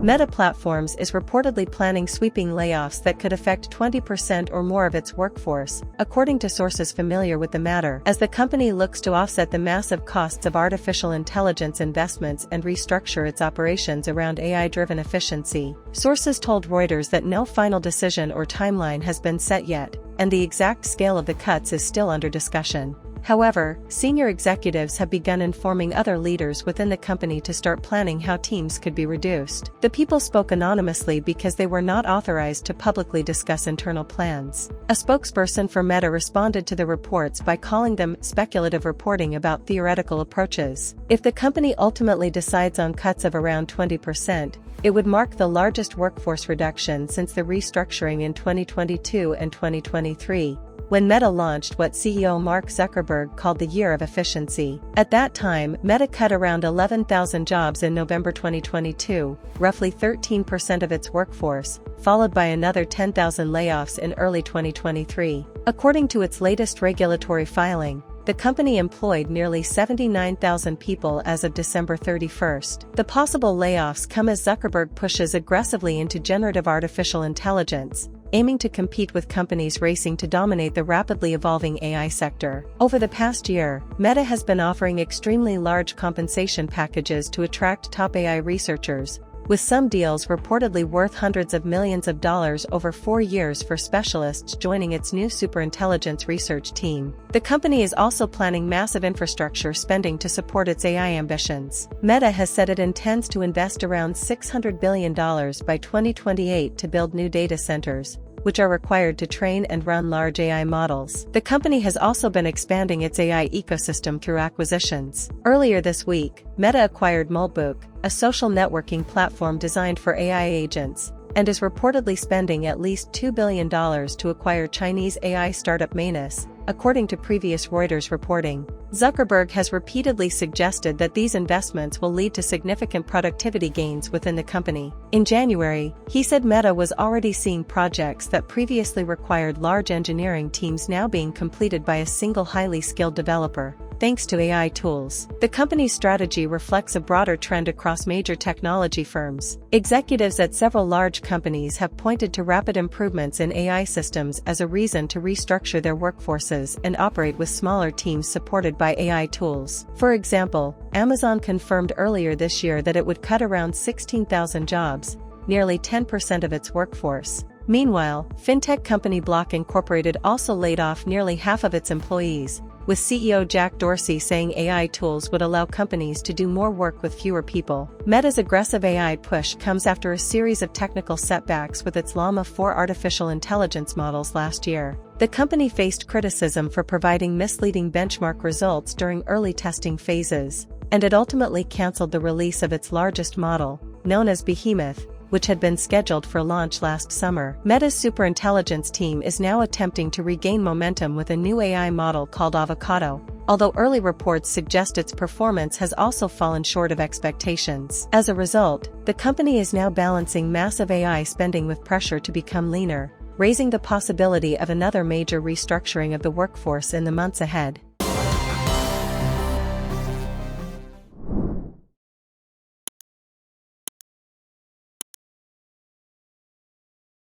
Meta Platforms is reportedly planning sweeping layoffs that could affect 20% or more of its workforce, according to sources familiar with the matter, as the company looks to offset the massive costs of artificial intelligence investments and restructure its operations around AI-driven efficiency. Sources told Reuters that no final decision or timeline has been set yet, and the exact scale of the cuts is still under discussion. However, senior executives have begun informing other leaders within the company to start planning how teams could be reduced. The people spoke anonymously because they were not authorized to publicly discuss internal plans. A spokesperson for Meta responded to the reports by calling them speculative reporting about theoretical approaches. If the company ultimately decides on cuts of around 20%, it would mark the largest workforce reduction since the restructuring in 2022 and 2023. When Meta launched what CEO Mark Zuckerberg called the Year of Efficiency. At that time, Meta cut around 11,000 jobs in November 2022, roughly 13% of its workforce, followed by another 10,000 layoffs in early 2023. According to its latest regulatory filing, the company employed nearly 79,000 people as of December 31st. The possible layoffs come as Zuckerberg pushes aggressively into generative artificial intelligence, aiming to compete with companies racing to dominate the rapidly evolving AI sector. Over the past year, Meta has been offering extremely large compensation packages to attract top AI researchers, with some deals reportedly worth hundreds of millions of dollars over 4 years for specialists joining its new superintelligence research team. The company is also planning massive infrastructure spending to support its AI ambitions. Meta has said it intends to invest around $600 billion by 2028 to build new data centers, which are required to train and run large AI models. The company has also been expanding its AI ecosystem through acquisitions. Earlier this week, Meta acquired Moltbook, a social networking platform designed for AI agents, and is reportedly spending at least $2 billion to acquire Chinese AI startup Manus, according to previous Reuters reporting. Zuckerberg has repeatedly suggested that these investments will lead to significant productivity gains within the company. In January, he said Meta was already seeing projects that previously required large engineering teams now being completed by a single highly skilled developer, thanks to AI tools. The company's strategy reflects a broader trend across major technology firms. Executives at several large companies have pointed to rapid improvements in AI systems as a reason to restructure their workforces and operate with smaller teams supported by AI tools. For example, Amazon confirmed earlier this year that it would cut around 16,000 jobs, nearly 10% of its workforce. Meanwhile, fintech company Block Incorporated also laid off nearly half of its employees, with CEO Jack Dorsey saying AI tools would allow companies to do more work with fewer people. Meta's aggressive AI push comes after a series of technical setbacks with its Llama 4 artificial intelligence models last year. The company faced criticism for providing misleading benchmark results during early testing phases, and it ultimately canceled the release of its largest model, known as Behemoth, which had been scheduled for launch last summer. Meta's superintelligence team is now attempting to regain momentum with a new AI model called Avocado, although early reports suggest its performance has also fallen short of expectations. As a result, the company is now balancing massive AI spending with pressure to become leaner, raising the possibility of another major restructuring of the workforce in the months ahead.